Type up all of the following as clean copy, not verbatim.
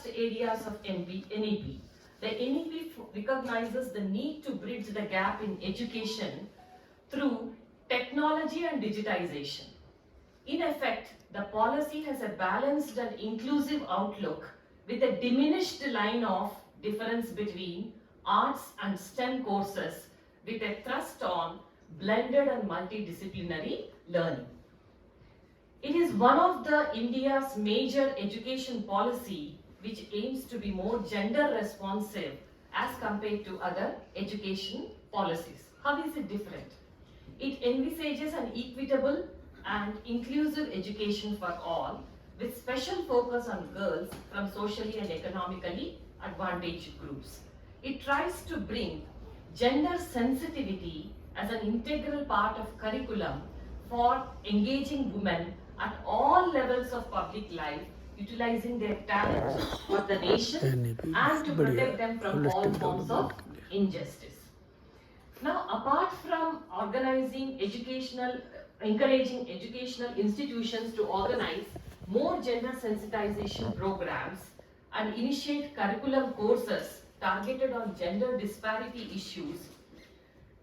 thrust areas of NEP. The NEP recognizes the need to bridge the gap in education through technology and digitization. In effect, the policy has a balanced and inclusive outlook with a diminished line of difference between arts and STEM courses with a thrust on blended and multidisciplinary learning. It is one of the India's major education policy which aims to be more gender responsive as compared to other education policies. How is it different? It envisages an equitable and inclusive education for all with special focus on girls from socially and economically advantaged groups. It tries to bring gender sensitivity as an integral part of curriculum for engaging women at all levels of public life, utilizing their talent for the nation and to protect them from all forms of injustice. Now, apart from encouraging educational institutions to organize more gender sensitization programs and initiate curriculum courses targeted on gender disparity issues,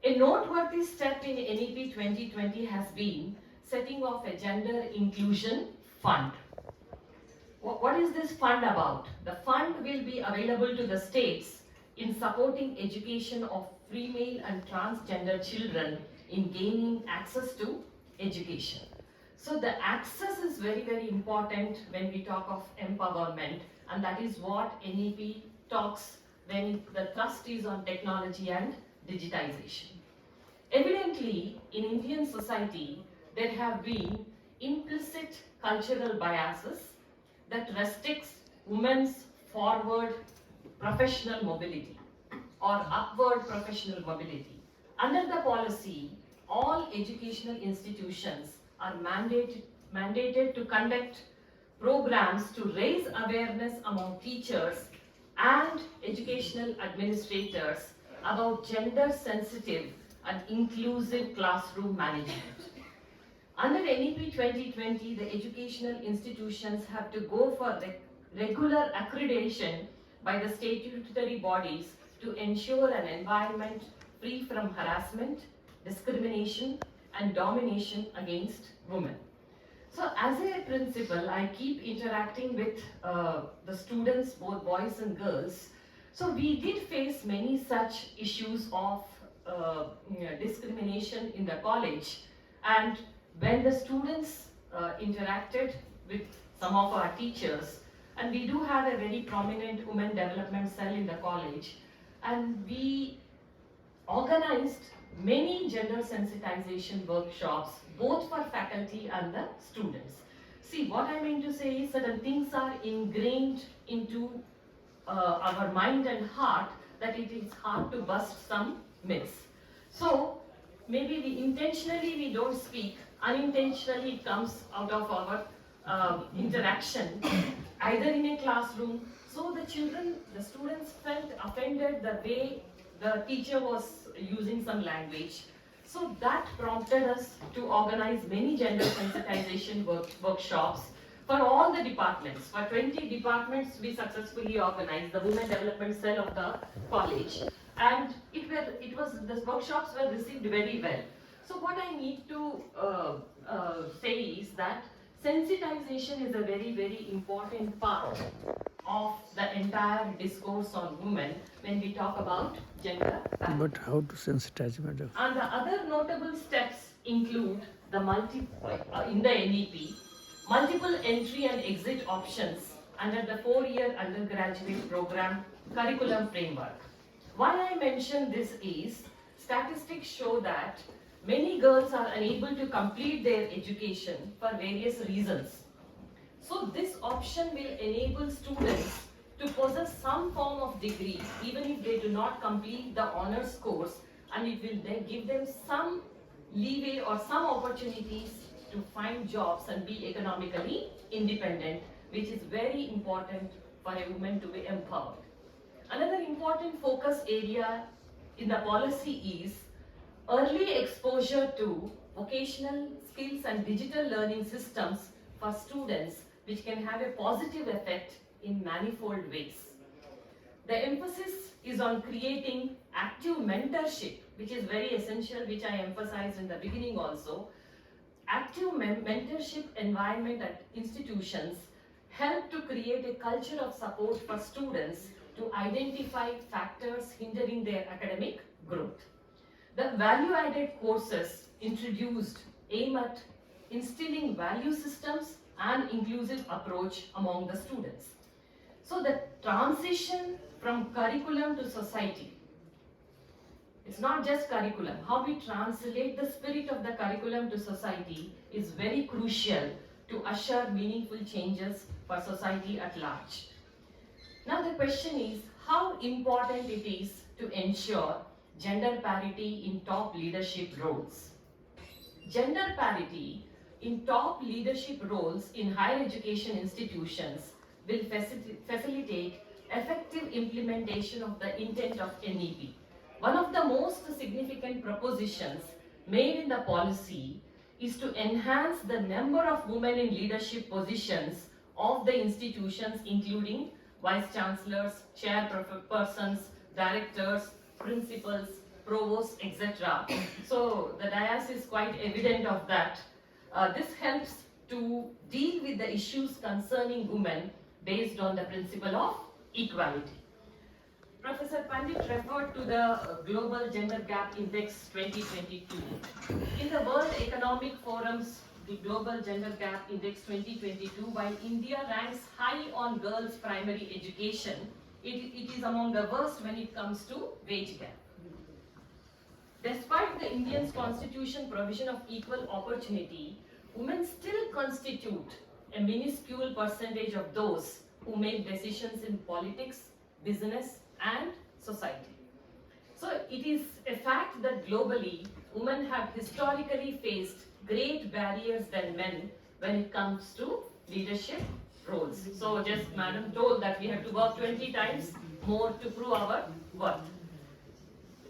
a noteworthy step in NEP 2020 has been setting of a gender inclusion fund. What is this fund about? The fund will be available to the states in supporting education of female and transgender children in gaining access to education. So the access is very, very important when we talk of empowerment, and that is what NEP talks when the thrust is on technology and digitization. Evidently, in Indian society, there have been implicit cultural biases that restricts women's forward professional mobility or upward professional mobility. Under the policy, all educational institutions are mandated to conduct programs to raise awareness among teachers and educational administrators about gender sensitive and inclusive classroom management. Under NEP 2020, the educational institutions have to go for regular accreditation by the statutory bodies to ensure an environment free from harassment, discrimination, and domination against women. So as a principal, I keep interacting with the students, both boys and girls. So we did face many such issues of discrimination in the college, and when the students interacted with some of our teachers, and we do have a very prominent women development cell in the college, and we organized many gender sensitization workshops both for faculty and the students. See, what I mean to say is certain things are ingrained into our mind and heart that it is hard to bust some myths. So maybe we don't speak, unintentionally it comes out of our interaction, either in a classroom. So the students felt offended the way the teacher was using some language. So that prompted us to organize many gender sensitization workshops for all the departments. For 20 departments, we successfully organized the Women Development Cell of the college. And the workshops were received very well. So what I need to say is that sensitization is a very, very important part of the entire discourse on women when we talk about gender balance. But how to sensitize, madam? And the other notable steps include the in the NEP, multiple entry and exit options under the 4-year undergraduate program curriculum framework. Why I mention this is, statistics show that many girls are unable to complete their education for various reasons. So this option will enable students to possess some form of degree even if they do not complete the honors course, and it will then give them some leeway or some opportunities to find jobs and be economically independent, which is very important for a woman to be empowered. Another important focus area in the policy is early exposure to vocational skills and digital learning systems for students, which can have a positive effect in manifold ways. The emphasis is on creating active mentorship, which is very essential, which I emphasized in the beginning also. Active mentorship environment at institutions help to create a culture of support for students to identify factors hindering their academic growth. The value-added courses introduced aim at instilling value systems and inclusive approach among the students. So the transition from curriculum to society, it's not just curriculum. How we translate the spirit of the curriculum to society is very crucial to usher meaningful changes for society at large. Now the question is how important it is to ensure gender parity in top leadership roles. Gender parity in top leadership roles in higher education institutions will facilitate effective implementation of the intent of NEP. One of the most significant propositions made in the policy is to enhance the number of women in leadership positions of the institutions, including vice chancellors, chairpersons, directors, principals, provosts, etc. So the dais is quite evident of that. This helps to deal with the issues concerning women based on the principle of equality. Professor Pandit referred to the Global Gender Gap Index 2022. In the World Economic Forum's the Global Gender Gap Index 2022, while India ranks high on girls' primary education, it is among the worst when it comes to wage gap. Despite the Indian constitution provision of equal opportunity, women still constitute a minuscule percentage of those who make decisions in politics, business, and society. So it is a fact that globally, women have historically faced great barriers than men when it comes to leadership roles. So just Madam told that we have to work 20 times more to prove our worth.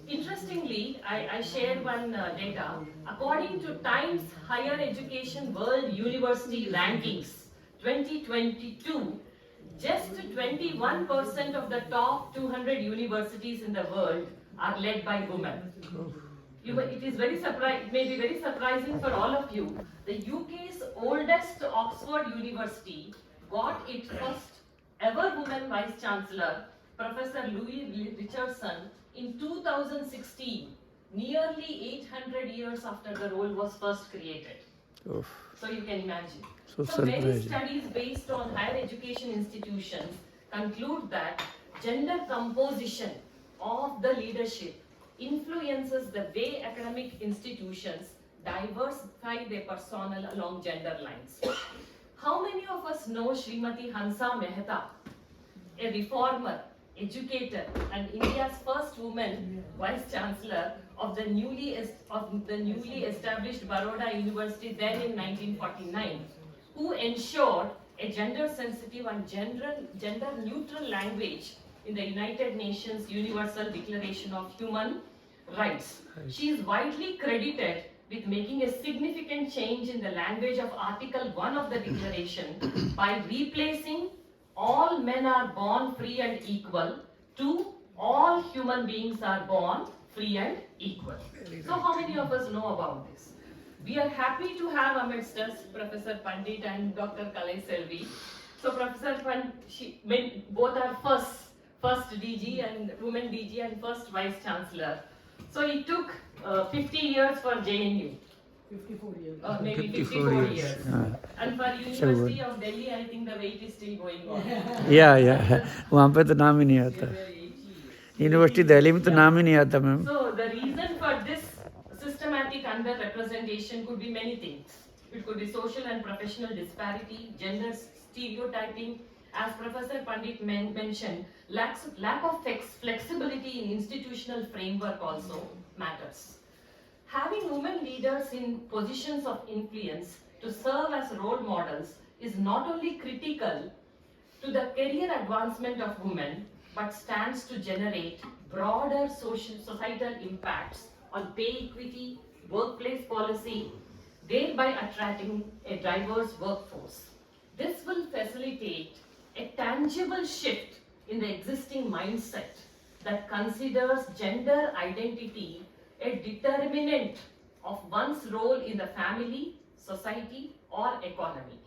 Interestingly, I shared one data. According to Times Higher Education World University Rankings 2022, just 21% of the top 200 universities in the world are led by women. It is very surprising. It may be very surprising for all of you. The UK's oldest Oxford University got its first ever woman vice chancellor, Professor Louise Richardson, in 2016, nearly 800 years after the role was first created. Oof. So you can imagine. So many studies based on higher education institutions conclude that gender composition of the leadership influences the way academic institutions diversify their personnel along gender lines. How many of us know Srimati Hansa Mehta, a reformer, educator, and India's first woman vice chancellor of the newly established Baroda University then in 1949, who ensured a gender-sensitive and gender-neutral language in the United Nations Universal Declaration of Human Rights. She is widely credited with making a significant change in the language of Article 1 of the Declaration by replacing all men are born free and equal to all human beings are born free and equal. So how many of us know about this? We are happy to have amidst us Professor Pandit and Dr. Kalai Selvi. So Professor Pandit, both are first DG and women DG and first Vice Chancellor. So it took 50 years for JNU. 54 years. Or maybe 54 54 years. years. And for University of Delhi, I think the wait is still going on. या वहाँ पे तो नाम ही नहीं आता university Delhi में तो नाम ही नहीं आता ma'am So the reason for this systematic underrepresentation could be many things. It could be social and professional disparity, gender stereotyping, as Professor Pandit mentioned, lack of flexibility in institutional framework also matters. Having women leaders in positions of influence to serve as role models is not only critical to the career advancement of women, but stands to generate broader societal impacts on pay equity, workplace policy, thereby attracting a diverse workforce. This will facilitate a tangible shift in the existing mindset that considers gender identity a determinant of one's role in the family, society, or economy.